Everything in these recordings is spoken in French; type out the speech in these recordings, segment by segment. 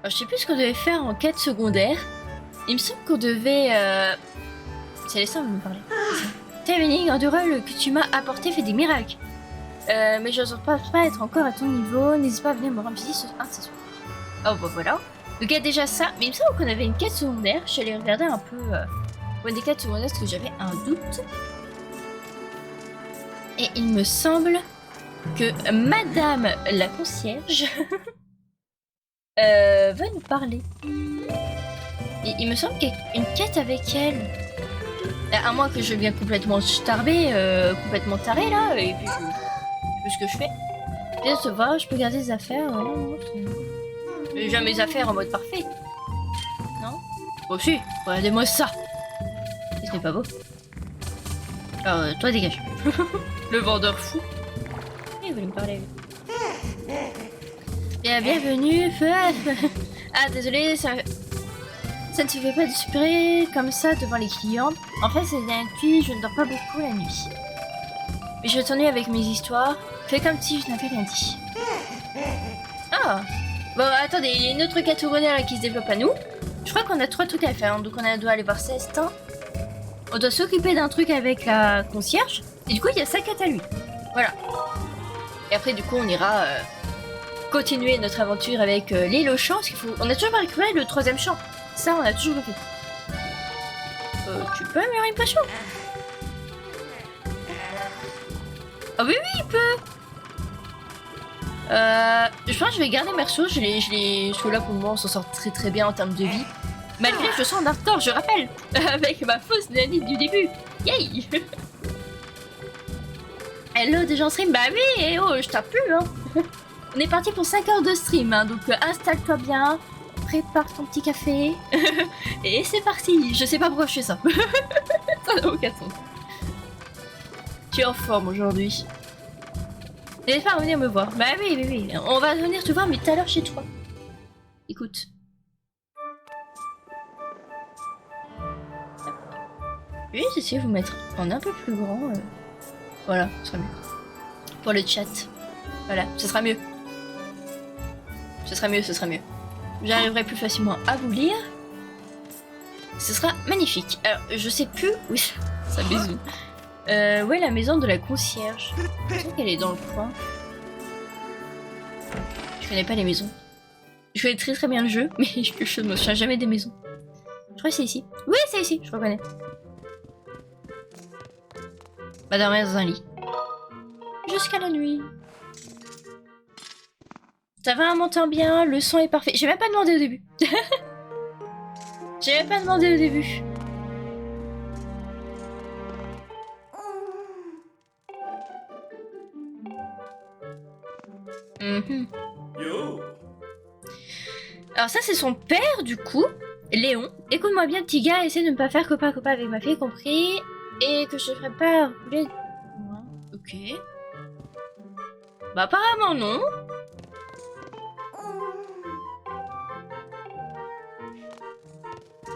Alors, je sais plus ce qu'on devait faire en quête secondaire. Il me semble qu'on devait... C'est les seuls me parler. Termining, Andurel que tu m'as apporté fait des miracles. Mais je ne pense pas être encore à ton niveau. N'hésite pas à venir me rendre visite ce soir. Oh bah voilà. Donc il y a déjà ça. Mais il me semble qu'on avait une quête secondaire. Je suis allée regarder un peu une des quêtes secondaires parce que j'avais un doute. Et il me semble que Madame la concierge va nous parler. Et il me semble qu'il y a une quête avec elle. À moins que je vienne complètement starbé, complètement taré là, et puis je sais ce que je fais. Bien se voir, je peux garder des affaires. Non, j'ai jamais mes affaires en mode parfait. Non. Oh si, regardez-moi ça. Et ce n'est pas beau. Alors, toi dégage. Le vendeur fou. Il voulait me parler. Bien, bienvenue. Ah désolé, ça ne se fait pas de supérer comme ça devant les clients. En fait, c'est depuis je ne dors pas beaucoup la nuit. Mais je t'ennuie avec mes histoires. Fais comme si je n'avais rien dit. Ah. Bon, attendez, il y a une autre catégorie là qui se développe à nous. Je crois qu'on a 3 trucs à faire. Donc on doit aller voir Célestin. On doit s'occuper d'un truc avec la concierge. Et du coup, il y a sa quête à lui. Voilà. Et après, du coup, on ira continuer notre aventure avec l'île aux champs. Parce qu'il faut... On a toujours pas récupéré le 3e champ. Ça, on a toujours pas fait. Tu peux améliorer une potion? Ah oui, oui, il peut. Je pense que je vais garder mes ressources. Parce que là, pour le moment, on s'en sort très très bien en termes de vie. Malgré que je sens un retard, je rappelle. Avec ma fausse nanny du début. Yay. Hello, des gens stream. Bah oui, et oh, je tape plus, hein. On est parti pour 5 heures de stream, hein, donc installe-toi bien. Prépare ton petit café. Et c'est parti. Je sais pas pourquoi je fais ça. Ça n'a aucun sens. Tu es en forme aujourd'hui. N'hésite pas à venir me voir. Bah oui, oui, oui. On va venir te voir, mais tout à l'heure chez toi. Écoute. Je vais essayer de vous mettre en un peu plus grand. Voilà, ce sera mieux. Pour le chat. Voilà, ce sera mieux. Ce sera mieux, ce sera mieux. J'arriverai plus facilement à vous lire. Ce sera magnifique. Alors, je sais plus... Oui, ça bisou. Où est la maison de la concierge? Je sais qu'elle est dans le coin. Je connais pas les maisons. Je connais très très bien le jeu, mais je ne me souviens jamais des maisons. Je crois que c'est ici. Oui, c'est ici, je reconnais. Va dormir dans un lit. Jusqu'à la nuit. Ça va, m'entend bien, le son est parfait. J'ai même pas demandé au début. J'ai même pas demandé au début. Alors ça c'est son père du coup, Léon. Écoute-moi bien petit gars, essaie de ne pas faire copain-copain avec ma fille, compris? Et que je te ferai pas rouler... Ok. Bah apparemment non.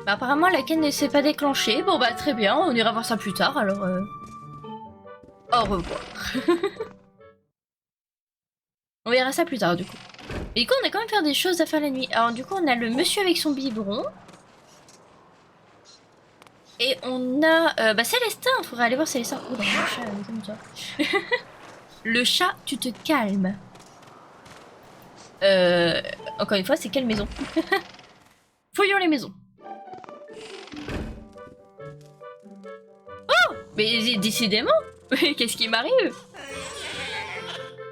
Bah apparemment la quête ne s'est pas déclenchée. Bon bah très bien, on ira voir ça plus tard alors... Au revoir. On verra ça plus tard du coup. Et du coup on a quand même faire des choses à faire la nuit. Alors du coup on a le monsieur avec son biberon. Et on a... bah Célestin, il faudrait aller voir Célestin. Oh, bah, le chat, comme toi. Le chat, tu te calmes. Encore une fois, c'est quelle maison? Fouillons les maisons. Oh, mais décidément. Qu'est-ce qui m'arrive?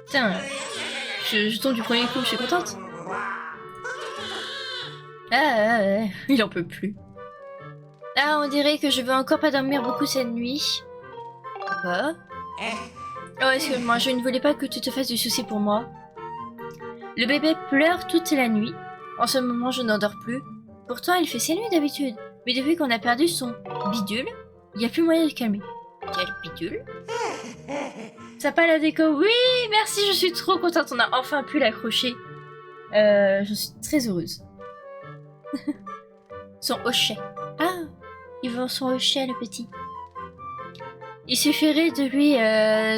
Tiens, je tombe du premier coup, je suis contente. Il en peut plus. Ah, on dirait que je vais encore pas dormir beaucoup cette nuit. Quoi? Oh, excuse-moi, je ne voulais pas que tu te fasses du souci pour moi. Le bébé pleure toute la nuit. En ce moment, je n'endors plus. Pourtant, il fait ses nuits d'habitude. Mais depuis qu'on a perdu son bidule, il n'y a plus moyen de calmer. Quel bidule? Ça pas la déco? Oui, merci, je suis trop contente. On a enfin pu l'accrocher. Je suis très heureuse. Son hochet. Ah, il vend son hochet, le petit. Il suffirait de lui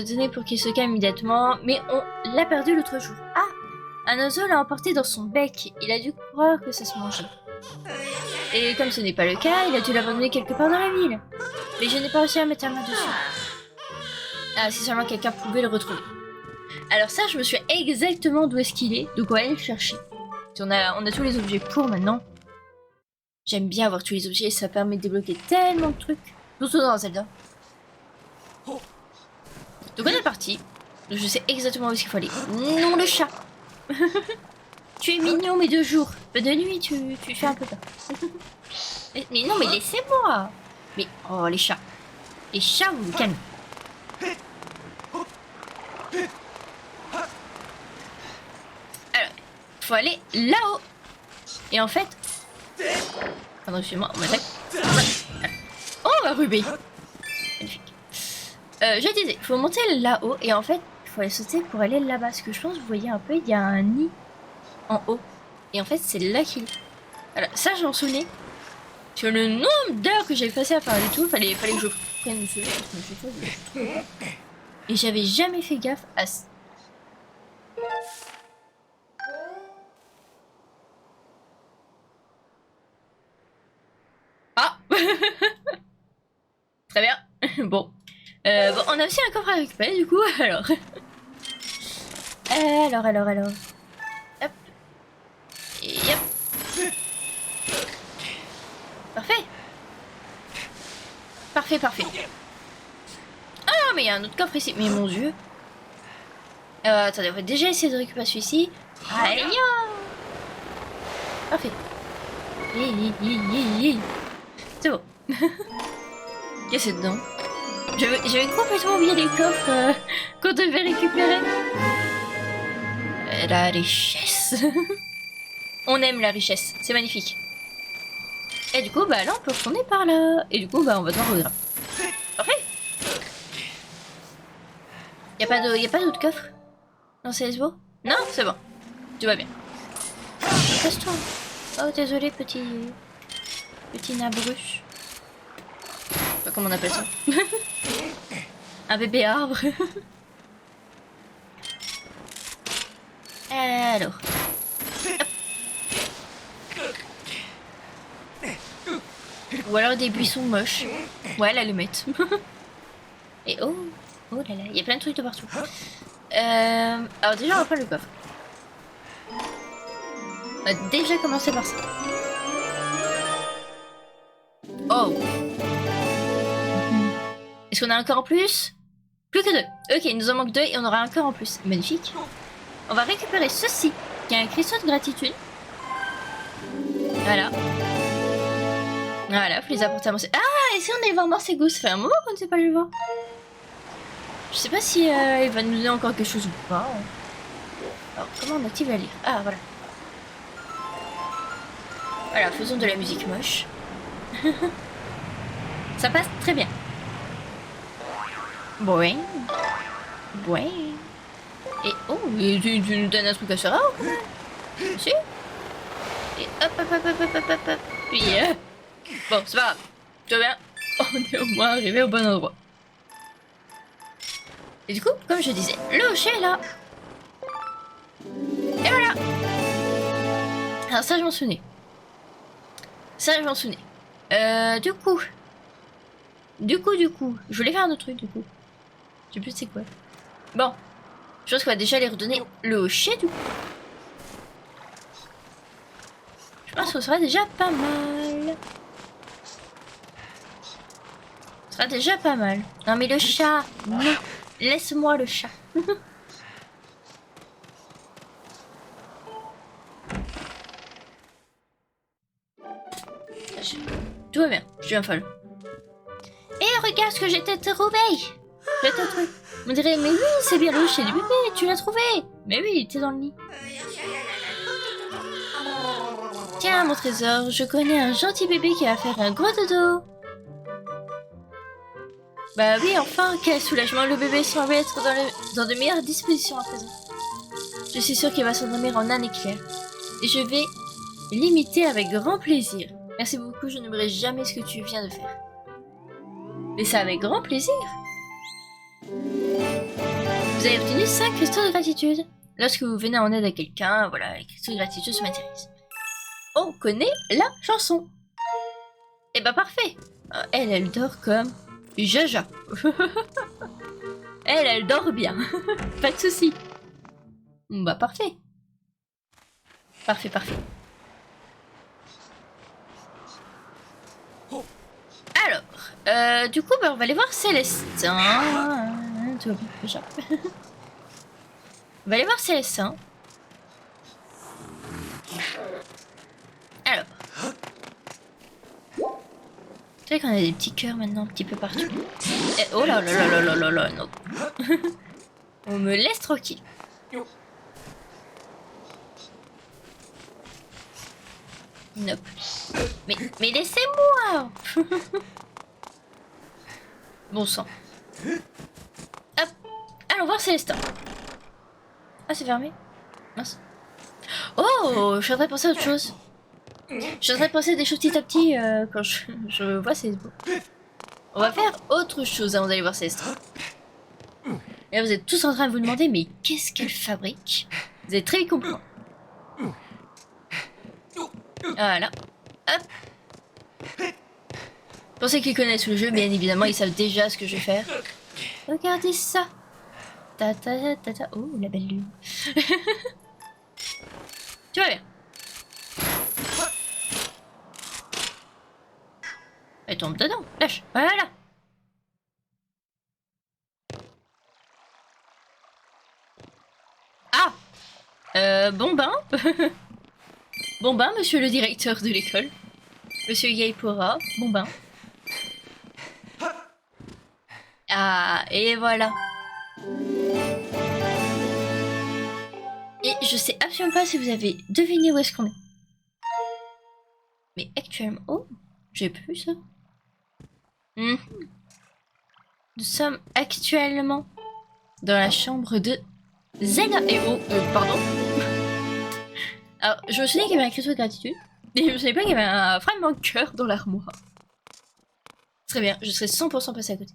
donner pour qu'il se calme immédiatement, mais on l'a perdu l'autre jour. Ah, Un oiseau l'a emporté dans son bec. Il a dû croire que ça se mangeait. Et comme ce n'est pas le cas, il a dû l'abandonner quelque part dans la ville. Mais je n'ai pas réussi à mettre la main dessus. Ah, si seulement quelqu'un pouvait le retrouver. Alors ça, je me souviens exactement d'où est-ce qu'il est, de quoi aller le chercher. On a tous les objets pour maintenant. J'aime bien avoir tous les objets, ça permet de débloquer tellement de trucs. Surtout dans Zelda. Donc on est parti. Je sais exactement où est-ce qu'il faut aller. Non, le chat. Tu es mignon, mais de jour. De nuit, tu fais un peu peur. Mais non, mais laissez-moi. Mais, oh, les chats. Les chats, vous vous calmez. Alors, faut aller là-haut. Et en fait... Pardon, excusez-moi, on m'attaque. Oh, un rubis. Magnifique. Je disais, il faut monter là-haut. Et en fait, il faut aller sauter pour aller là-bas. Parce que je pense que vous voyez un peu, il y a un nid en haut. Et en fait, c'est là qu'il est. Alors, ça, je m'en souvenais. Sur le nombre d'heures que j'ai passé à faire le tour, fallait que je prenne ce jeu. Et j'avais jamais fait gaffe à ça. Ah. Très bien. Bon. Bon, on a aussi un coffre à récupérer, du coup, alors. Alors. Hop. Et hop. Parfait. Ah non, mais il y a un autre coffre ici. Mais mon dieu. Attendez, on va déjà essayer de récupérer celui-ci. Aïe. Parfait. C'est bon. Qu'est-ce que c'est dedans? J'avais complètement oublié les coffres qu'on devait récupérer. La richesse. On aime la richesse. C'est magnifique. Et du coup, bah là, on peut retourner par là. Et du coup, bah on va devoir regarder. Parfait. Y'a pas d'autre coffre dans CSGO? Non, c'est bon. Tout va bien. Casse-toi. Oh, désolé, petit nabruche. Je sais pas comment on appelle ça. Un bébé arbre. Alors. Ou alors des buissons moches. Ouais, l'allumette. Et oh là là, il y a plein de trucs de partout. Alors déjà, on va prendre le coffre. On va déjà commencer par ça. Oh. Est-ce qu'on a un corps en plus? Plus que 2. Ok, il nous en manque 2 et on aura un corps en plus. Magnifique. On va récupérer ceci, qui est un cristaux de gratitude. Voilà. Voilà, faut les apporter à Morcego. Ah, et si on allait voir Morcego? Ça fait un moment qu'on ne sait pas le voir. Je sais pas si il va nous donner encore quelque chose ou pas. Alors, comment on active la lyre? Ah, voilà. Voilà, faisons de la musique moche. Ça passe très bien. Boing. Et oh, tu nous donnes un truc à Sora ou quoi? Si. Et hop. Puis bon, c'est pas grave. Tout va bien. On est au moins arrivé au bon endroit. Et du coup, comme je disais, le hocher est là. Et voilà. Alors ça, je m'en souvenais. Du coup. Je voulais faire un autre truc, du coup. Je sais plus c'est quoi. Bon. Je pense qu'on va déjà les redonner le hocher, du coup. Je pense que ce sera déjà pas mal. Ce sera déjà pas mal. Non, mais le chat. Non. Laisse-moi le chat. Tout va bien, je suis un folle. Et regarde ce que j'ai trouvé. On dirait, mais oui, c'est bien le hocher du bébé, tu l'as trouvé. Mais oui, il était dans le lit. Tiens, mon trésor, je connais un gentil bébé qui va faire un gros dodo. Bah oui, enfin, quel soulagement, le bébé semble être dans de meilleures dispositions à présent. Je suis sûre qu'il va s'endormir en un éclair. Et je vais l'imiter avec grand plaisir. Merci beaucoup, je n'oublierai jamais ce que tu viens de faire. Mais c'est avec grand plaisir. Vous avez obtenu 5 cristaux de gratitude. Lorsque vous venez en aide à quelqu'un, voilà, l'écriture de gratitude se matérialise. On connaît la chanson. Eh ben parfait. Elle dort comme Jaja. Elle dort bien. Pas de souci. Bah parfait. Parfait. Alors, du coup, bah, on va aller voir Célestin. Tout va bien, déjà. On va aller voir Célestin. Alors. Tu sais qu'on a des petits cœurs maintenant un petit peu partout. Et, oh là là, non. On me laisse tranquille. Nope. Mais laissez-moi. Bon sang. Hop. Allons voir Célestin. Ah, c'est fermé. Mince. Oh, je suis en train de penser à autre chose. Je suis en train de penser à des choses petit à petit quand je vois Célestin. On va faire autre chose avant d'aller voir Célestin. Et là, vous êtes tous en train de vous demander, mais qu'est-ce qu'elle fabrique? Vous allez très vite comprendre. Voilà. Hop. Pour ceux qui connaissent le jeu, bien évidemment, ils savent déjà ce que je vais faire. Regardez ça. Ta ta ta ta. Oh, la belle lune. Tu vas bien. Elle tombe dedans. Lâche. Voilà. Ah. Bon bain. Bon bain, monsieur le directeur de l'école. Monsieur Yaipora. Bon bain. Ah, et voilà. Et je sais absolument pas si vous avez deviné où est-ce qu'on est. Mais actuellement... Oh, j'ai pas vu ça. Nous sommes actuellement dans la chambre de Zelda. Et oh, pardon. Alors, je me souviens qu'il y avait un cristaux de gratitude. Mais je ne savais pas qu'il y avait un fragment de cœur dans l'armoire. Très bien, je serais 100% passé à côté.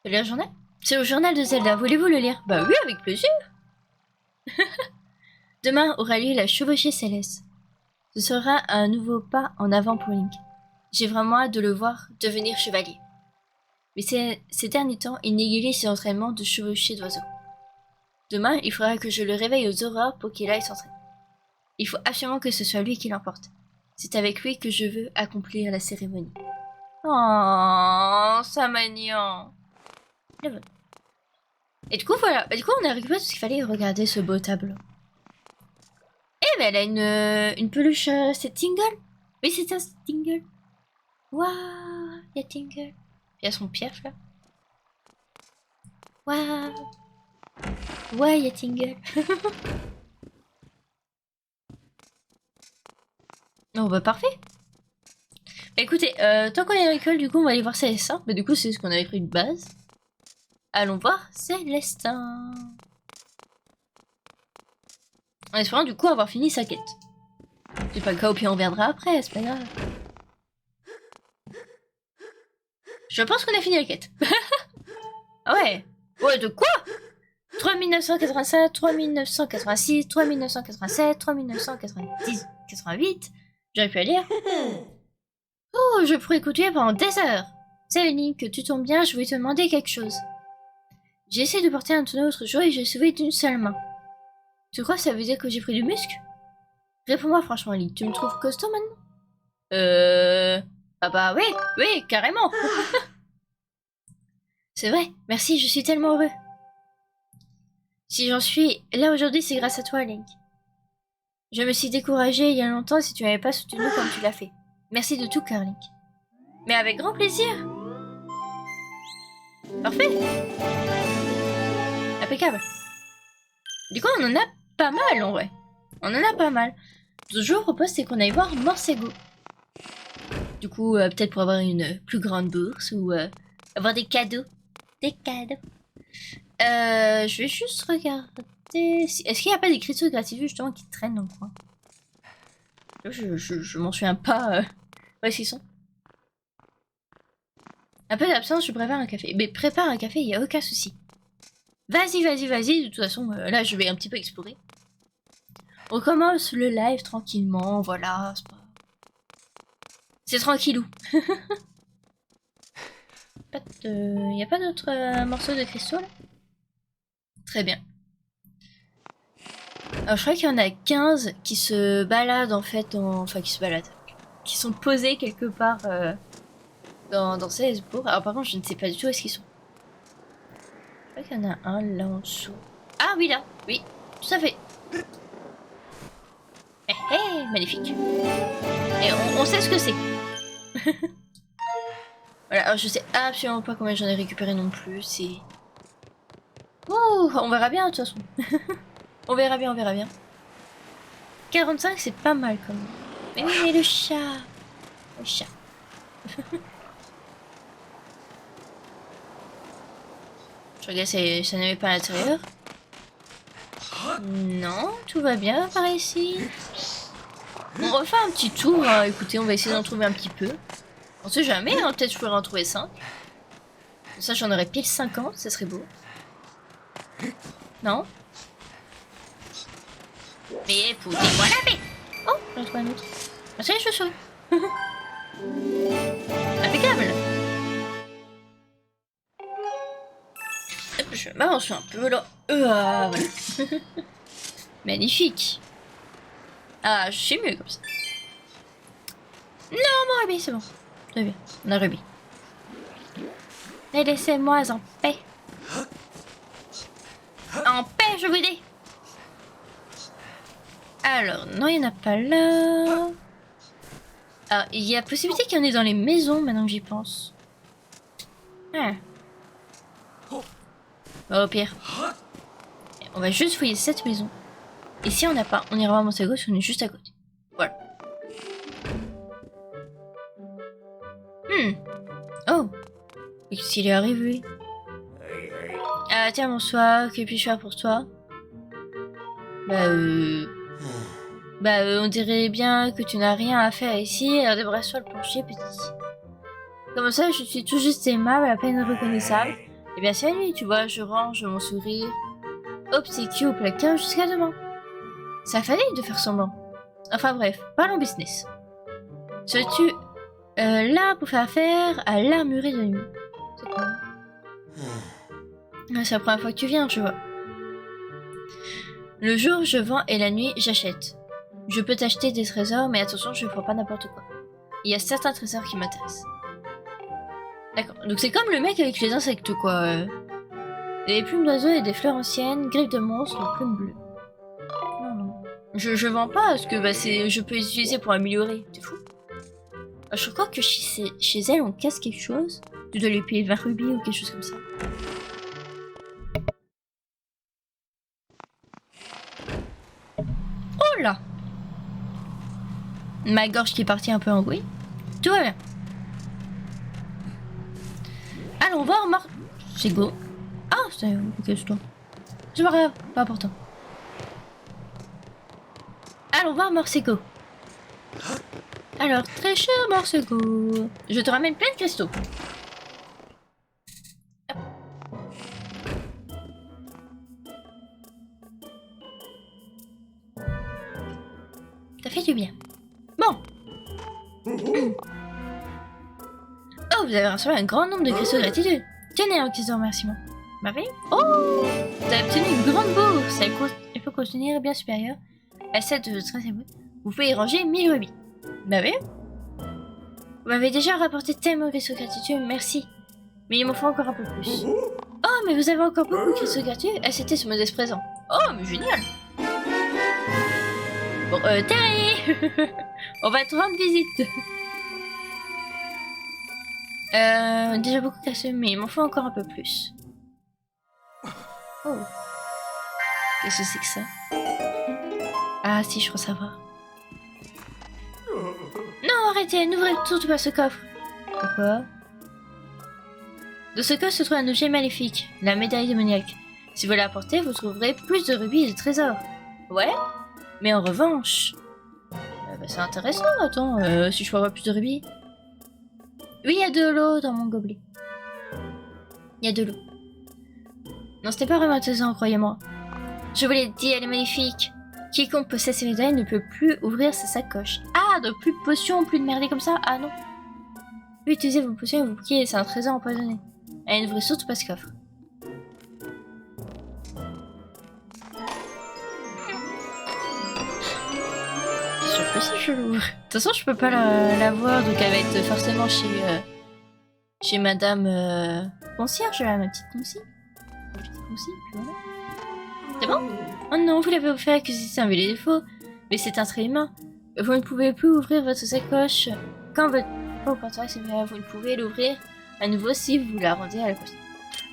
Vous lire le journal? C'est au journal de Zelda, voulez-vous le lire? Bah oui, avec plaisir. Demain aura lieu la chevauchée céleste. Ce sera un nouveau pas en avant pour Link. J'ai vraiment hâte de le voir devenir chevalier. Mais ces derniers temps, il néglige ses entraînements de chevaucher d'oiseaux. Demain, il faudra que je le réveille aux aurores pour qu'il aille s'entraîner. Il faut absolument que ce soit lui qui l'emporte. C'est avec lui que je veux accomplir la cérémonie. Oh, ça mignon. Et du coup, voilà. Et du coup, on a récupéré tout ce qu'il fallait. Regarder ce beau tableau. Eh, mais elle a une peluche. C'est Tingle. Oui, c'est ça, c'est Tingle. Waouh, il y a Tingle. Il y a son pierre, là. Waouh. Ouais, il y a Tingle. Oh, bah, parfait. Bah, écoutez, tant qu'on est à l'école, du coup, on va aller voir Célestin. Bah, du coup, c'est ce qu'on avait pris de base. Allons voir Célestin. En espérant, du coup, avoir fini sa quête. C'est pas le cas, au pire, on viendra après, c'est pas grave. Je pense qu'on a fini la quête. Ah ouais. Ouais, de quoi? 3987, 3986, 3987, 3990, 88. J'aurais pu aller. Oh, je pourrais écouter pendant des heures. C'est Link, tu tombes bien, je voulais te demander quelque chose. J'ai essayé de porter un tonneau l'autre jour et j'ai sauvé d'une seule main. Tu crois que ça veut dire que j'ai pris du muscle? Réponds-moi franchement, Link, tu me trouves costaud maintenant? Ah bah oui, carrément. C'est vrai, merci, je suis tellement heureux. Si j'en suis là aujourd'hui, c'est grâce à toi, Link. Je me suis découragée il y a longtemps si tu m'avais pas soutenu comme tu l'as fait. Merci de tout cœur, Link. Mais avec grand plaisir. Parfait. Impeccable. Du coup, on en a pas mal en vrai. On en a pas mal. Ce que je vous propose, c'est qu'on aille voir Morsego. Du coup, peut-être pour avoir une plus grande bourse ou avoir des cadeaux. Des cadeaux. Je vais juste regarder. Est-ce qu'il n'y a pas des cristaux de gratitude justement qui traînent dans le coin? Je m'en souviens pas. Où est-ce qu'ils sont? Un peu d'absence, je prépare un café. Mais prépare un café, il n'y a aucun souci. Vas-y, vas-y, vas-y. De toute façon, là, je vais un petit peu explorer. On commence le live tranquillement, voilà. C'est tranquillou. Y a pas d'autres morceaux de cristaux là? Très bien. Alors je crois qu'il y en a 15 qui se baladent en fait, enfin qui se baladent, qui sont posés quelque part dans CSGO. Alors par contre je ne sais pas du tout où est-ce qu'ils sont. Je crois qu'il y en a un là en dessous. Ah oui là, oui, tout à fait. Eh eh, magnifique. Et on sait ce que c'est. Voilà, alors je sais absolument pas combien j'en ai récupéré non plus, c'est... Ouh, on verra bien de toute façon. On verra bien, on verra bien. 45 c'est pas mal quand même. Mais oui, mais le chat. Le chat. Je regarde si ça n'avait pas à l'intérieur. Non, tout va bien par ici. On refait un petit tour, hein. Écoutez, on va essayer d'en trouver un petit peu. On sait jamais, hein. Peut-être je pourrais en trouver 5. Ça, j'en aurais pile 50, ça serait beau. Non? Mais foutez-moi la paix! Oh, j'en trouve un autre. Ah, ça y est, je suis. Impeccable! Hop, je m'avance un peu là. Voilà. Magnifique! Ah, je suis mieux comme ça. Non, mon rubis, c'est bon. Très bien, on a rubis. Et laissez-moi en paix. En paix, je vous dis. Alors, non, il n'y en a pas là. Alors, il y a possibilité qu'il y en ait dans les maisons, maintenant que j'y pense. Ah. Au pire. On va juste fouiller cette maison. Et si on n'a pas, on ira voir à gauche, on est juste à côté. Voilà. Oh. Qu'est-ce qu'il est arrivé? Ah, tiens, bonsoir. Que puis-je faire pour toi? On dirait bien que tu n'as rien à faire ici. Alors débrasse-toi le plancher, petit. Comme ça, je suis tout juste aimable, à peine reconnaissable. Eh bien, c'est la nuit, tu vois, je range mon sourire obséquieux au placard jusqu'à demain. Ça fallait de faire semblant. Enfin bref, parlons business. Serais-tu là pour faire affaire à l'armurerie de nuit? C'est quoi? C'est la première fois que tu viens, tu vois. Le jour, je vends et la nuit, j'achète. Je peux t'acheter des trésors, mais attention, je ne prends pas n'importe quoi. Il y a certains trésors qui m'intéressent. D'accord, donc c'est comme le mec avec les insectes, quoi. Des plumes d'oiseaux et des fleurs anciennes, griffes de monstres, plumes bleues. Non, non. Je vends pas, parce que je peux les utiliser pour améliorer. C'est fou. Je crois que chez elle, on casse quelque chose. Tu dois lui payer 20 rubis ou quelque chose comme ça. Oh là! Ma gorge qui est partie un peu en bruit. Tout va bien. Allons voir C'est go. Ah, c'est ok, toi. C'est pas grave, pas important. Allons voir Morseco. Alors, très cher Morseco, je te ramène plein de cristaux. Hop. Ça fait du bien. Bon. Oh, vous avez reçu un grand nombre de cristaux de gratitude. Tenez un cristaux de remerciement. Bah oui. Oh, vous avez obtenu une grande bourse. Elle peut contenir bien supérieure à celle de votre ancienne. Vous pouvez y ranger 1000 rubis. Bah oui. Vous m'avez déjà rapporté tellement de cristaux de gratitude, merci. Mais il m'en faut encore un peu plus. Oh, mais vous avez encore beaucoup de cristaux de gratitude? Ah, c'était ce modeste présent. Oh, mais génial. Bon, Terry. On va te rendre visite. Déjà beaucoup cassé, mais il m'en faut encore un peu plus. Oh. Qu'est-ce que c'est que ça? Ah si, je crois savoir. Non, arrêtez, n'ouvrez surtout pas ce coffre. Pourquoi? Dans ce coffre se trouve un objet maléfique, la médaille démoniaque. Si vous la portez, vous trouverez plus de rubis et de trésors. Ouais? Mais en revanche... c'est intéressant, attends, si je peux avoir plus de rubis. Oui, il y a de l'eau dans mon gobelet. Il y a de l'eau. Non, c'était pas vraiment intéressant, croyez-moi. Je vous l'ai dit, elle est magnifique. Quiconque possède ces médailles ne peut plus ouvrir sa sacoche. Ah, donc plus de potions, plus de merder comme ça? Ah non. Vous utilisez vos potions et vos bouquets, c'est un trésor empoisonné. Elle n'ouvrez surtout pas ce coffre. Je suis sûre que si je l'ouvre. De toute façon, je peux pas la voir, donc elle va être forcément chez Madame concierge, là, ma petite concierge. Voilà. C'est bon? Oh non, vous l'avez offert que c'est un les défauts. Mais c'est un trait humain. Vous ne pouvez plus ouvrir votre sacoche. Quand votre portrait c'est vrai, vous ne pouvez l'ouvrir à nouveau si vous la rendez à la consigne.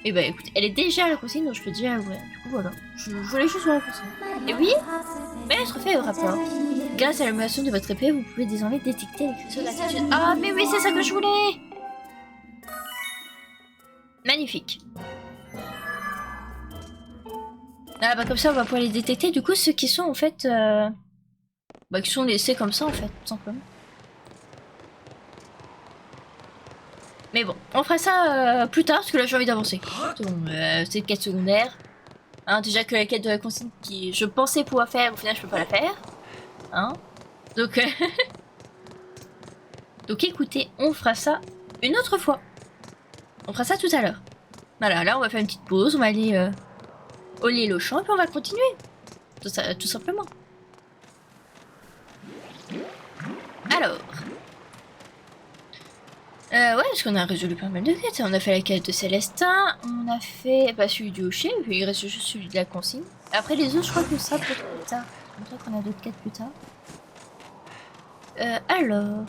Et bah écoute, elle est déjà à la consigne, donc je peux déjà l'ouvrir. Du coup voilà, je voulais juste voir la consigne. Et oui, maître fait au rapport. Grâce à l'amélioration de votre épée, vous pouvez désormais détecter les créatures d'attitude. Ah mais oui, c'est ça que je voulais. Magnifique. Ah bah comme ça on va pouvoir les détecter du coup ceux qui sont en fait bah qui sont laissés comme ça en fait tout simplement. Mais bon on fera ça plus tard parce que là j'ai envie d'avancer. C'est une quête secondaire. Hein, déjà que la quête de la consigne qui je pensais pouvoir faire au final je peux pas la faire. Hein. Donc donc écoutez on fera ça une autre fois. On fera ça tout à l'heure. Voilà là on va faire une petite pause, on va aller au lit au champ et puis on va continuer. Tout simplement. Alors. Ouais, parce qu'on a résolu pas mal de quêtes. On a fait la quête de Célestin, on a fait celui du Hocher, puis il reste juste celui de la consigne. Après les autres, je crois que ça peut-être plus tard. Je crois qu'on a d'autres quêtes plus tard. Alors.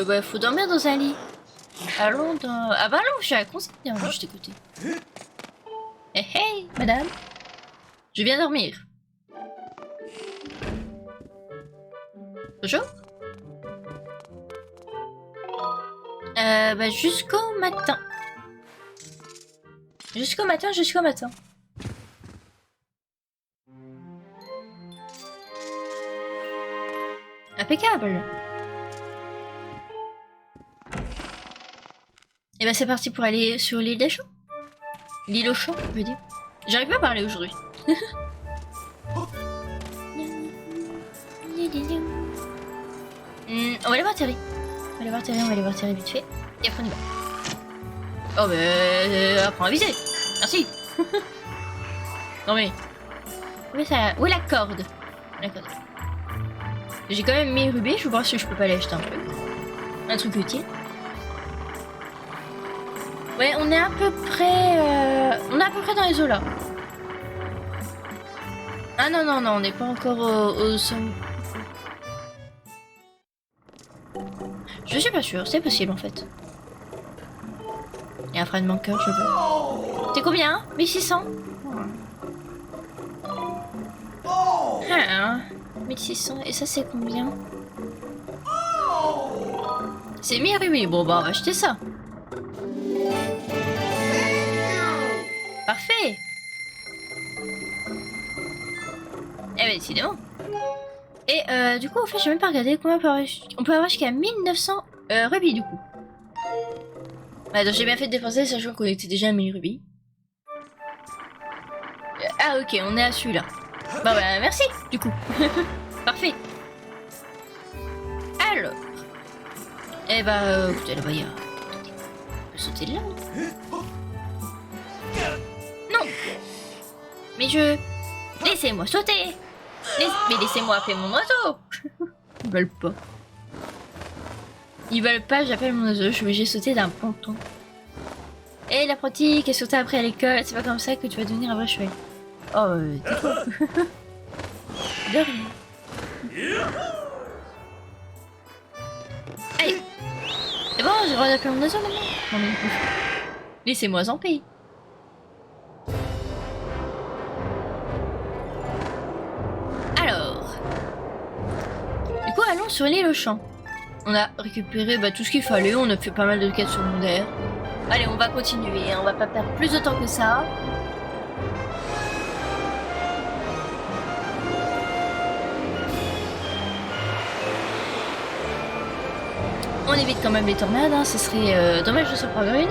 Bah, faut dormir dans un lit. Allons dans... Ah bah non, je suis à la consigne, juste à côté. Hey, madame. Je viens dormir. Bonjour. Bah jusqu'au matin. Jusqu'au matin. Impeccable. Et bah c'est parti pour aller sur l'île des champs. L'île aux champs, je veux dire. J'arrive pas à parler aujourd'hui. On va aller voir Terry. On va aller voir Terry vite fait. Et après on y va. Oh bah apprends à viser. Merci. Non mais... Où est la corde? J'ai quand même mis rubis, je vais voir si je peux pas aller acheter un truc utile. Ouais, on est à peu près... On est à peu près dans les eaux là. Ah non, on n'est pas encore au sommet. Je suis pas sûre, c'est possible en fait. Il y a un fragment de cœur, je veux. T'es combien? 1600. Ah, 1600, et ça c'est combien? C'est 1000 rubis, bon bah on va acheter ça. Parfait. Eh ben décidément. Et du coup en fait j'ai même pas regardé combien on peut avoir jusqu'à 1900 rubis du coup. Ouais, donc j'ai bien fait de dépenser sachant qu'on était déjà à 1000 rubis. Ah ok, on est à celui-là. Bah merci du coup. Parfait. Alors. Eh bah écoutez là-bas il y a... On peut sauter de là. Non. Mais je... Laissez-moi sauter. Mais laissez-moi appeler mon oiseau. Ils veulent pas. Ils veulent pas, j'appelle mon oiseau, je suis obligée de sauter d'un ponton. Et l'apprenti qui est sauté après à l'école, c'est pas comme ça que tu vas devenir un vrai cheval. Oh, t'es quoi? De rien. Allez. C'est bon, j'ai le droit d'appeler mon oiseau maintenant? Non mais... Laissez-moi en paix. Alors... Du coup, allons sur l'île au champ. On a récupéré tout ce qu'il fallait, on a fait pas mal de quêtes secondaires. Allez, on va continuer, on va pas perdre plus de temps que ça. On évite quand même les tornades, hein. Ce serait dommage de s'en prendre une.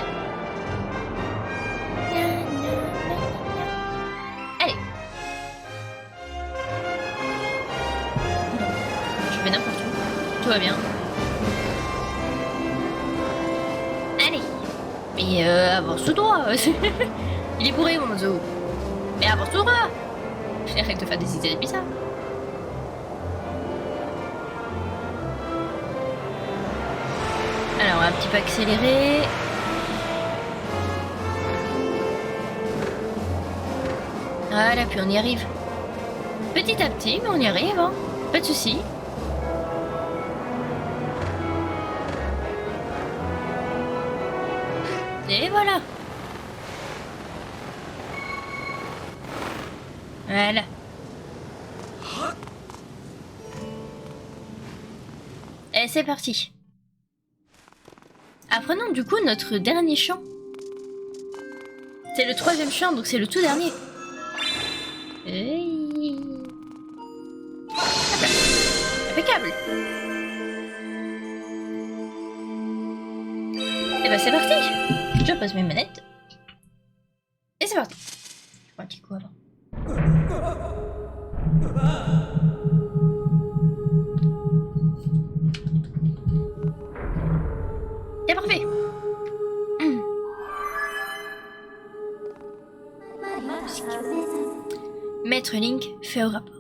va bien. Allez. Mais avance tout droit. Il est bourré, mon zoo. Mais avance tout droit. Arrête de faire des idées bizarres. Alors, un petit peu accéléré. Voilà, puis on y arrive. Petit à petit, mais on y arrive, hein. Pas de soucis. Et voilà. Voilà. Et c'est parti. Apprenons du coup notre dernier chant. C'est le 3e chant, donc c'est le tout dernier. Hey. Impeccable. Et bah c'est parti. Je pose mes manettes. Et c'est parti. Je prends un petit coup avant. C'est parfait. Maître Link fait au rapport.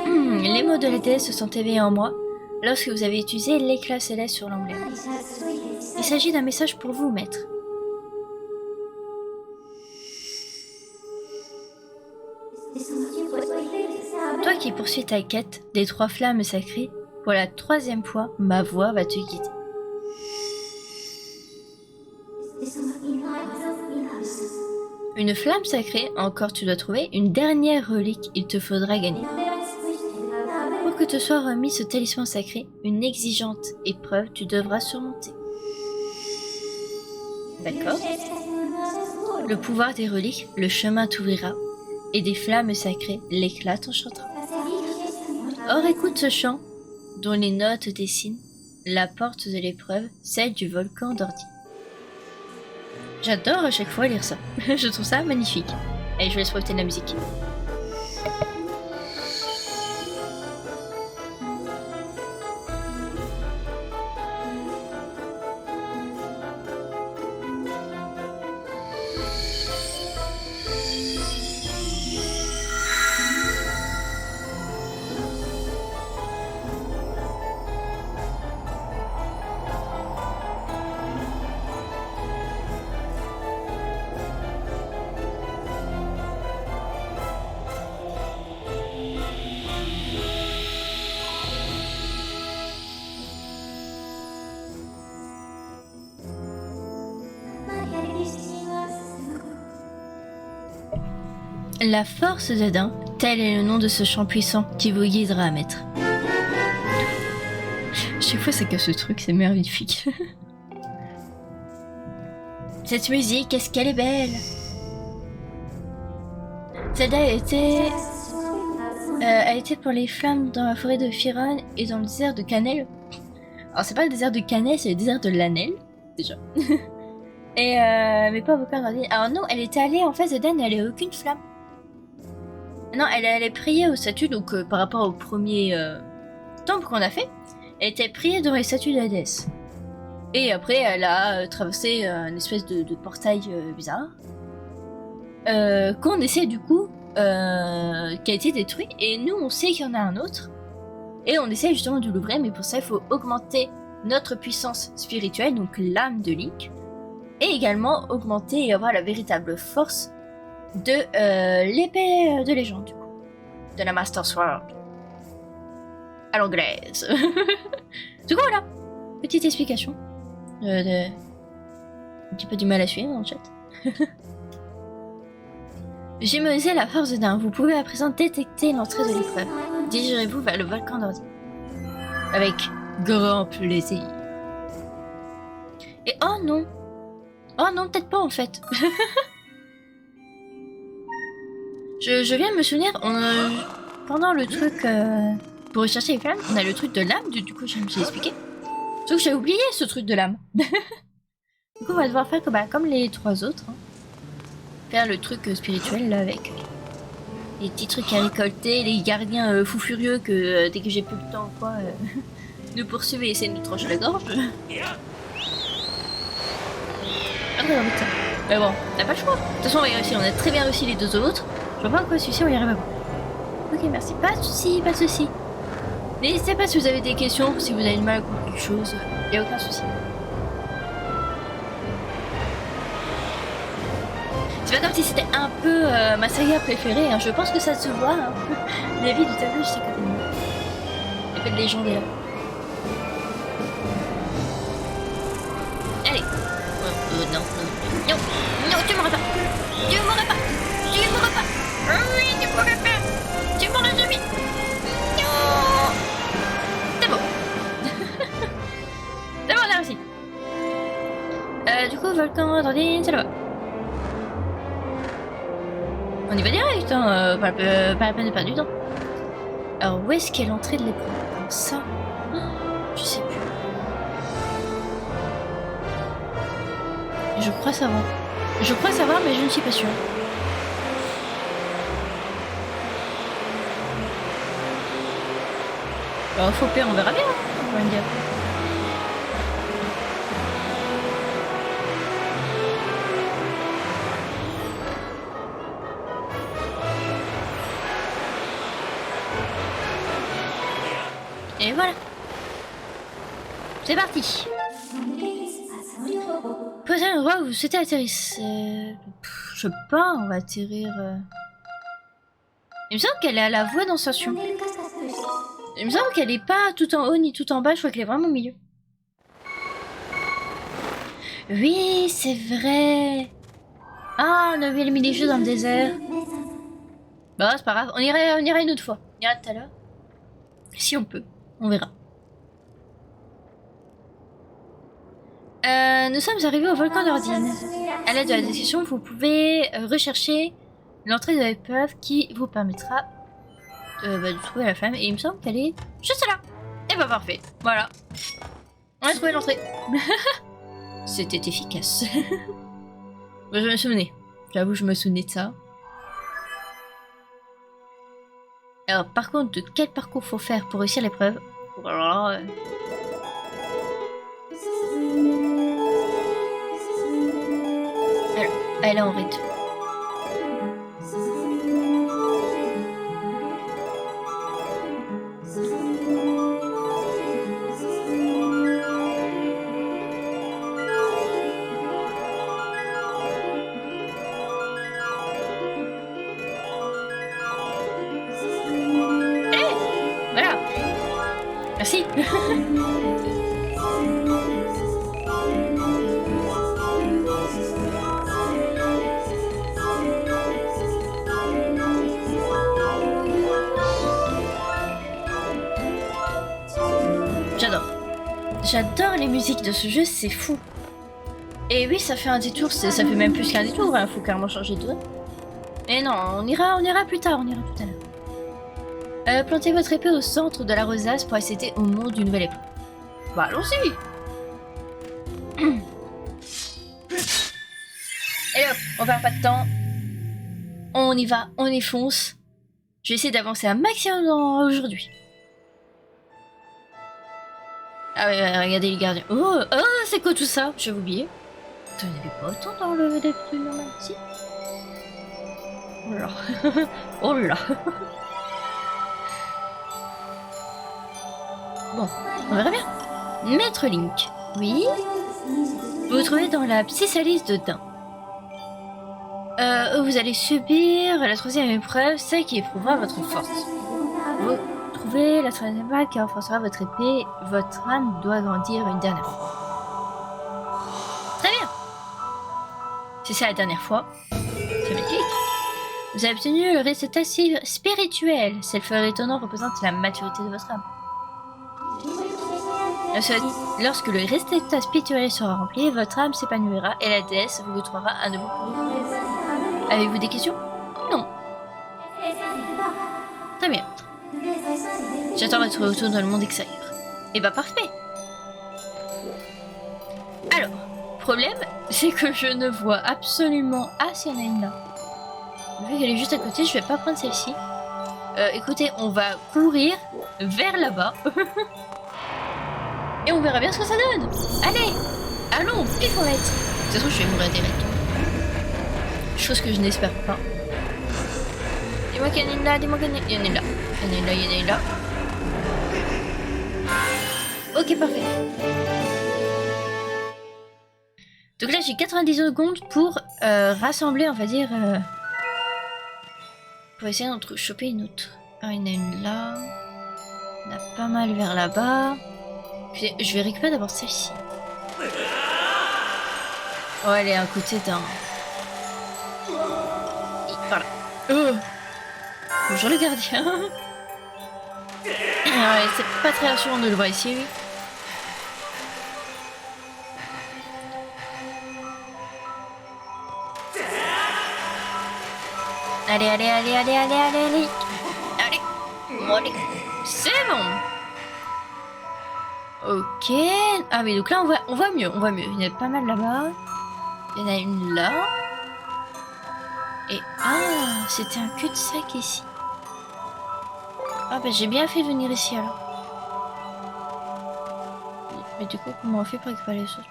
Les mots de la déesse se sont éveillés en moi lorsque vous avez utilisé l'éclat céleste sur l'emblème. Il s'agit d'un message pour vous, maître. Toi qui poursuis ta quête des 3 flammes sacrées, pour la 3e fois, ma voix va te guider. Une flamme sacrée, encore tu dois trouver une dernière relique, il te faudra gagner. Pour que te soit remis ce talisman sacré, une exigeante épreuve tu devras surmonter. D'accord. Le pouvoir des reliques, le chemin t'ouvrira, et des flammes sacrées, l'éclat t'enchantera. Or écoute ce chant, dont les notes dessinent la porte de l'épreuve, celle du volcan d'Ordi. J'adore à chaque fois lire ça. Je trouve ça magnifique. Allez, je vais laisse profiter de la musique. La force de Dain, tel est le nom de ce chant puissant qui vous guidera à maître. Chaque fois c'est que ce truc, c'est magnifique. Cette musique, est-ce qu'elle est belle? Zelda a été pour les flammes dans la forêt de Firon et dans le désert de Cannelle. Alors c'est pas le désert de Cannelle, c'est le désert de Lanel, déjà. Et mais pas beaucoup d'ordine. Alors non, elle était allée en fait, Zelda n'allait aucune flamme. Non, elle allait prier aux statues, donc par rapport au premier temple qu'on a fait, elle était priée devant les statues de la déesse. Et après, elle a traversé une espèce de portail bizarre, qu'on essaie du coup, qui a été détruit, et nous on sait qu'il y en a un autre, et on essaie justement de l'ouvrir, mais pour ça il faut augmenter notre puissance spirituelle, donc l'âme de Link, et également augmenter et avoir la véritable force de l'épée de légende, du coup, de la Master Sword à l'anglaise. Du coup voilà, petite explication. Un petit peu du mal à suivre dans le chat. J'ai mesuré la force d'un. Vous pouvez à présent détecter l'entrée de l'épreuve. Dirigez-vous vers le volcan d'Ordi. Avec grand plaisir. Et oh non. Oh non, peut-être pas en fait. Je viens de me souvenir, pendant le truc pour rechercher les flammes, on a le truc de l'âme, du coup je me suis expliqué. Sauf que j'ai oublié ce truc de l'âme. Du coup on va devoir faire comme les 3 autres. Hein. Faire le truc spirituel là avec les petits trucs à récolter, les gardiens fous furieux que dès que j'ai plus le temps quoi, nous poursuivre et essayer de nous trancher la gorge. Ah, non, putain. Mais bon, t'as pas le choix. De toute façon, on va y réussir. On a très bien réussi les deux autres. Je vois pas en quoi celui-ci on y arrive à voir. Ok, merci. Pas de soucis, pas de soucis. N'hésitez pas si vous avez des questions, si vous avez du mal à comprendre quelque chose. Y a aucun souci. C'est pas comme si c'était un peu ma saga préférée. Hein. Je pense que ça se voit. Hein. La vie du tableau, je sais quand même. Il y a pas de légende là. Allez. Non, non. Non, non, tu m'aurais pas. Tu m'aurais pas. Tu m'aurais pas. Oh oui, tu m'aurais pas. Tu m'aurais jamais. Non. C'est bon. C'est bon, on a réussi. Du coup, volcan, attendez, c'est là-bas. On y va direct, hein. Pas la peine de perdre du temps. Alors, où est-ce qu'est l'entrée de l'épreuve? Ça, je sais plus. Je crois savoir. Je crois savoir, mais je ne suis pas sûre. Alors, faut pire, on verra bien. Hein, on va me dire. Et voilà. C'est parti. Prochain endroit où vous souhaitez atterrir. Je sais pas, on va atterrir. Il me semble qu'elle est à la voie d'ascension. Il me semble qu'elle est pas tout en haut ni tout en bas, je crois qu'elle est vraiment au milieu. Oui, c'est vrai. Ah, on a vu le mini-jeu dans le désert. Bah, c'est pas grave, on ira une autre fois. On ira tout à l'heure. Si on peut, on verra. Nous sommes arrivés au volcan d'Ordine. À l'aide de la description, vous pouvez rechercher l'entrée de l'épreuve qui vous permettra de trouver la flamme. Et il me semble qu'elle est juste là. Et bah parfait, voilà. On a trouvé l'entrée. C'était efficace. Bon, je me souvenais. J'avoue, je me souvenais de ça. Alors, par contre, de quel parcours faut faire pour réussir l'épreuve? Voilà. Elle est en rythme. Voilà. Merci. J'adore les musiques de ce jeu, c'est fou. Et oui, ça fait un détour, ça fait même plus qu'un détour, hein, faut carrément changer de zone. Mais non, on ira plus tard, on ira tout à l'heure. Plantez votre épée au centre de la rosace pour accéder au monde d'une nouvelle épreuve. Bah allons-y. Et hop, on perd pas de temps. On y va, on y fonce. Je vais essayer d'avancer un maximum aujourd'hui. Ah ouais, regardez les gardiens. Oh, c'est quoi tout ça? J'avais oublié. Il n'y avait pas autant dans le début normal ici. Oh là. Oh là. Bon, on verra bien. Maître Link. Oui. Vous vous trouvez dans la psychanalyse de Dain. Vous allez subir la troisième épreuve, celle qui éprouvera votre force. Vous trouvez la troisième balle qui renforcera votre épée. Votre âme doit grandir une dernière fois. Très bien. C'est ça la dernière fois. C'est magnifique. Vous avez obtenu le résultat spirituel. Cette fleur étonnante représente la maturité de votre âme. Lorsque le résultat spirituel sera rempli, votre âme s'épanouira et la déesse vous retrouvera à nouveau. Avez-vous des questions? Non. Très bien. J'attends votre retour dans le monde extérieur. Et bah parfait. Alors, problème, c'est que je ne vois absolument... Ah, si, il y en a une là. Vu qu'elle est juste à côté, je vais pas prendre celle-ci. Écoutez, on va courir vers là-bas. Et on verra bien ce que ça donne. Allez, allons, picorette. De toute façon, je vais mourir direct. Chose que je n'espère pas. Dis-moi qu'il y en a une là, dis-moi qu'il y en a une là. Il y en a une là, il y en a une là. Ok, parfait. Donc là, j'ai 90 secondes pour rassembler, on va dire... pour essayer d'en choper une autre. Ah, il y en a une là. Il y en a pas mal vers là-bas. Je vais récupérer d'abord celle-ci. Oh, elle est à côté d'un... Voilà. Oh. Bonjour le gardien. Ouais, c'est pas très rassurant de le voir ici, oui. Allez, allez, allez, allez, allez, allez, allez. Allez. Bon, allez. C'est bon. Ok. Ah oui, donc là, on voit mieux, on voit mieux. Il y en a pas mal là-bas. Il y en a une là. Et ah, c'était un cul-de-sac ici. Ah bah j'ai bien fait de venir ici alors. Mais du coup, comment on fait pour récupérer les autres?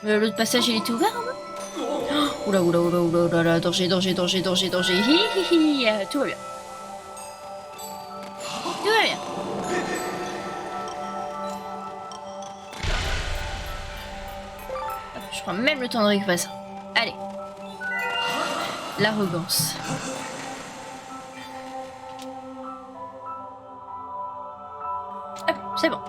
L'autre passage, il était ouvert, hein? Oh, oula, oula, oula, oula, oula, oula, danger, danger, danger, danger, danger. Hi, hi, hi, tout va bien. Tout va bien. Hop, je prends même le temps de récupérer ça. Allez. L'arrogance. Hop, c'est bon.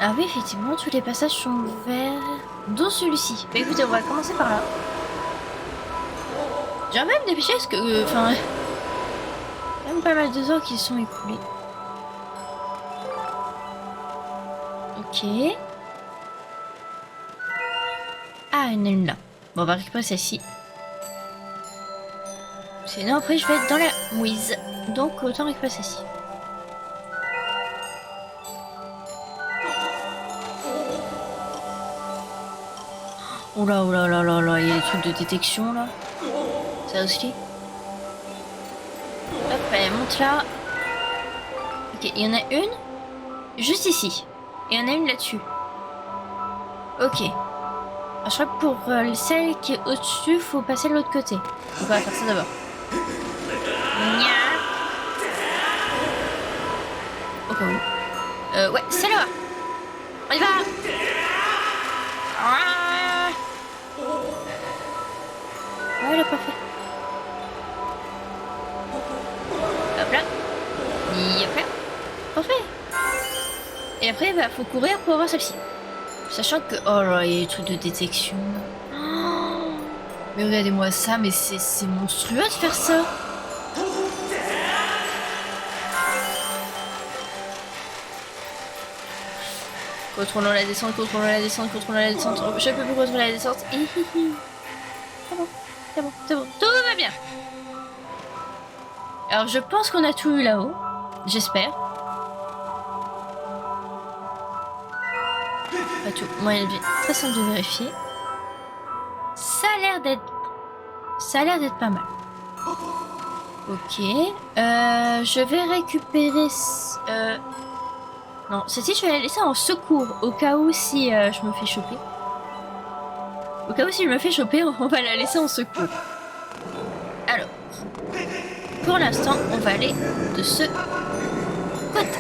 Ah oui, effectivement, tous les passages sont verts, dont celui-ci. Bah écoutez, on va commencer par là. J'ai même dépêché parce que... Enfin... il y a même pas mal de heures qui sont écoulées. Ok. Ah, il y en a une là. Bon, on va récupérer celle-ci. Sinon, après, je vais être dans la mouise. Donc, autant récupérer celle-ci. Oh là, oh là, là, là, là, il y a des trucs de détection, là. Ça aussi. Hop, elle monte là. Ok, il y en a une. Juste ici. Et il y en a une là-dessus. Ok. Alors, je crois que pour celle qui est au-dessus, faut passer de l'autre côté. Donc, on va faire ça d'abord. Au cas où. Ouais, c'est là. On y va. Ah. Ouais, elle a pas fait. Hop là. Hop là. Parfait. Et après, bah, faut courir pour avoir celle-ci. Sachant que... Oh là, il y a des trucs de détection. Oh. Mais regardez-moi ça, mais c'est monstrueux de faire ça. Contrôlons la descente, contrôlons la descente, contrôlons la descente. Je peux plus contrôler la descente. C'est bon, c'est bon, c'est bon. Tout va bien. Alors, je pense qu'on a tout eu là-haut. J'espère. Pas tout. Moyen de vie. Très simple de vérifier. Ça a l'air d'être pas mal. Ok. Je vais récupérer... Non, celle-ci, je vais la laisser en secours. Au cas où si je me fais choper. Au cas où si je me fais choper, on va la laisser en secours. Alors. Pour l'instant, on va aller de ce côté.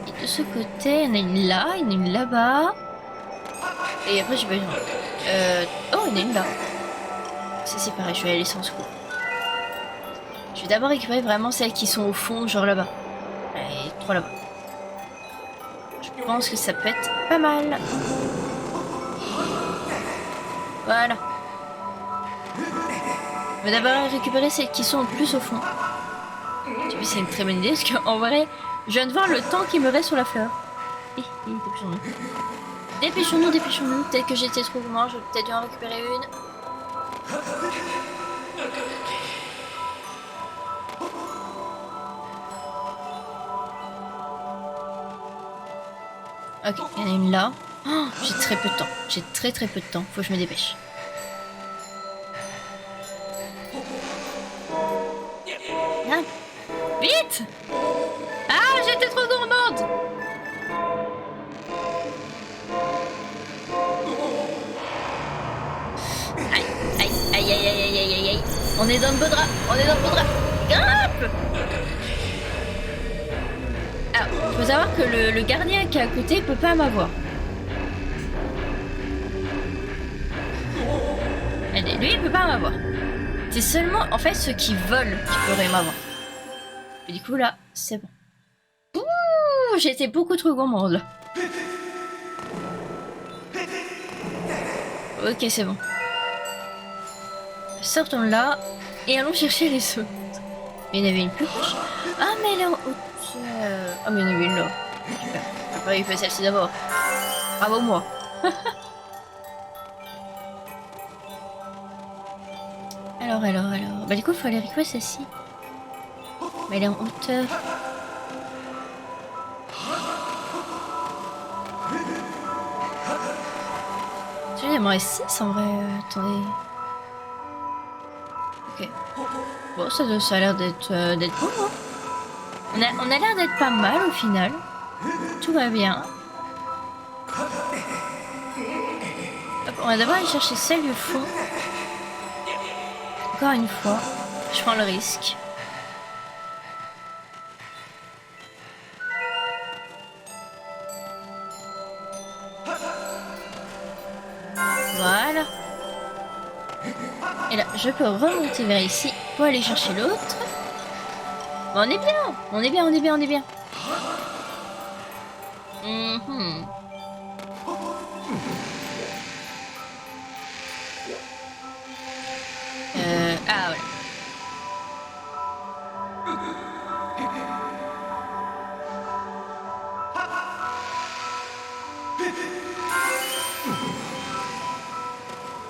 Et de ce côté, il y en a une là, il y en a une là-bas. Et après, je vais... Oh, il y en a une là. Ça, c'est pareil, je vais la laisser en secours. Je vais d'abord récupérer vraiment celles qui sont au fond, genre là-bas. Et 3 là-bas. Je pense que ça peut être pas mal. Voilà. Je vais d'abord récupérer celles qui sont le plus au fond. Et puis c'est une très bonne idée parce qu'en vrai, je viens de voir le temps qui me reste sur la fleur. Dépêchons-nous. Dépêchons-nous, dépêchons-nous. Peut-être que j'étais trop gourmand, je vais peut-être dû en récupérer une. Ok, il y en a une là. Oh, j'ai très peu de temps. J'ai très peu de temps. Faut que je me dépêche. Viens. Vite! Ah, j'étais trop gourmande! Aïe, aïe, aïe, aïe, aïe, aïe, aïe, aïe. On est dans le beau drap, on est dans le beau drap. Grimpe! Alors, il faut savoir que le gardien qui est à côté peut pas m'avoir. Lui, il peut pas m'avoir. C'est seulement, en fait, ceux qui volent qui pourraient m'avoir. Et du coup, là, c'est bon. Ouh, j'ai été beaucoup trop gourmande, là. Ok, c'est bon. Sortons de là et allons chercher les autres. Il y en avait une plus proche. Ah, mais elle est en hauteur. Ah, mais il y en avait une là. Super. Après, il fait celle-ci d'abord. Bravo, moi. Alors. Bah, du coup, il faut aller récupérer celle-ci. Mais elle est en hauteur. Tu il m'en reste 6 en vrai. Attendez. Ok. Bon, ça a l'air d'être bon. Hein. On a l'air d'être pas mal au final. Tout va bien. Hop, on va d'abord aller chercher celle du fond. Encore une fois, je prends le risque. Voilà. Et là, je peux remonter vers ici pour aller chercher l'autre. Bon, on est bien, on est bien, on est bien, on est bien. Ah, voilà.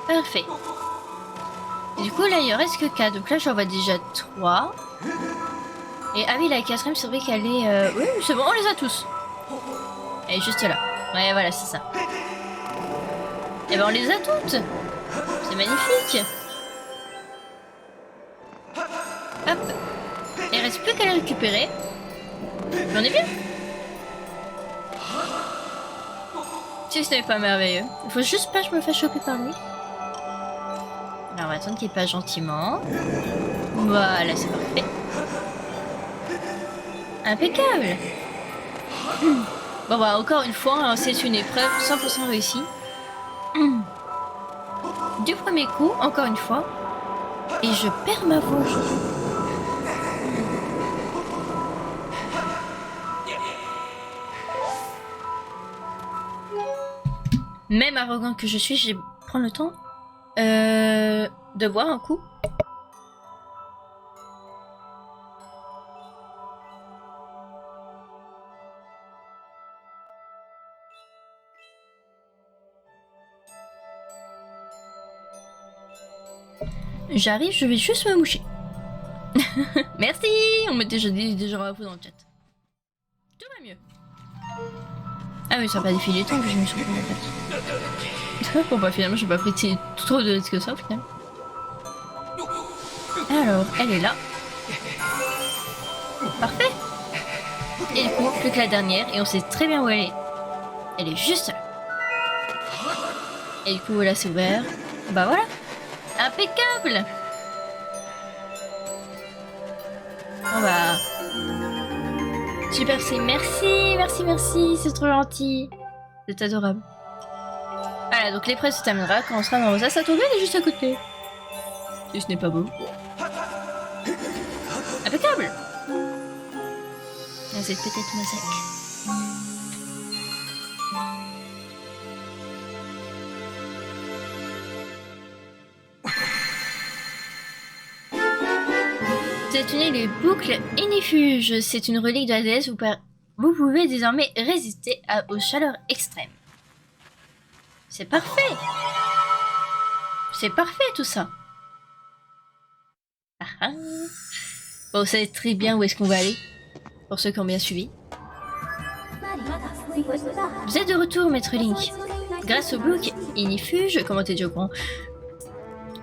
Parfait. Et du coup, là, il en reste que 4. Donc là, j'en vois déjà 3. Et ah oui, la 4ème, c'est vrai qu'elle est... Oui, c'est bon, on les a tous. Elle est juste là. Ouais, voilà, c'est ça. Et ben, on les a toutes. C'est magnifique. Hop. Il reste plus qu'à les récupérer. On est bien. Si ce n'est pas merveilleux. Il faut juste pas que je me fasse choper par lui. Alors on va attendre qu'il passe gentiment. Voilà, c'est parfait. Impeccable. Bon bah encore une fois, hein, c'est une épreuve 100% réussie. Du premier coup, encore une fois. Et je perds ma voix. Même arrogant que je suis, je vais prendre le temps de boire un coup. J'arrive, je vais juste me moucher. Merci. On m'a déjà dit à vous dans le chat. Tout va mieux. Ah mais ça n'a pas défilé tant que je me suis pris en fait. Bon bah finalement j'ai pas pris trop de risques que ça au final. Alors, elle est là. Parfait. Et du coup, plus que la dernière, et on sait très bien où elle est. Elle est juste là. Et du coup là c'est ouvert. Bah voilà. Impeccable. On va... Super, c'est merci, c'est trop gentil. C'est adorable. Voilà, donc l'épreuve se terminera quand on sera dans Rosa. Ça tombe, elle est juste à côté. Si ce n'est pas beau. Impeccable. Ah, c'est peut-être mosaïque. Détenez les boucles inifuges. C'est une relique de la déesse. Vous pouvez désormais résister aux chaleurs extrêmes. C'est parfait. C'est parfait tout ça. Ah ah. Bon, vous savez très bien où est-ce qu'on va aller. Pour ceux qui ont bien suivi. Vous êtes de retour, Maître Link. Grâce au boucle inifuge, comment t'es déjà au courant?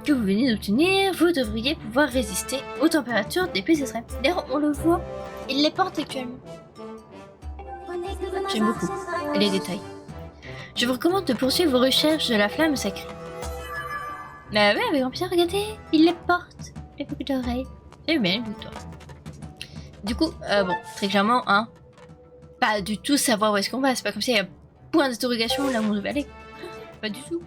que vous venez d'obtenir, vous devriez pouvoir résister aux températures des plus extrêmes. D'ailleurs, on le voit, il les porte actuellement. J'aime beaucoup les détails. Je vous recommande de poursuivre vos recherches de la flamme sacrée. Bah ouais, avec grand plaisir, regardez, il les porte, les boucles d'oreilles. C'est bien, le toi. Du coup, bon, très clairement, hein, pas du tout savoir où est-ce qu'on va, c'est pas comme s'il y a point d'interrogation là où on devait aller. Pas du tout.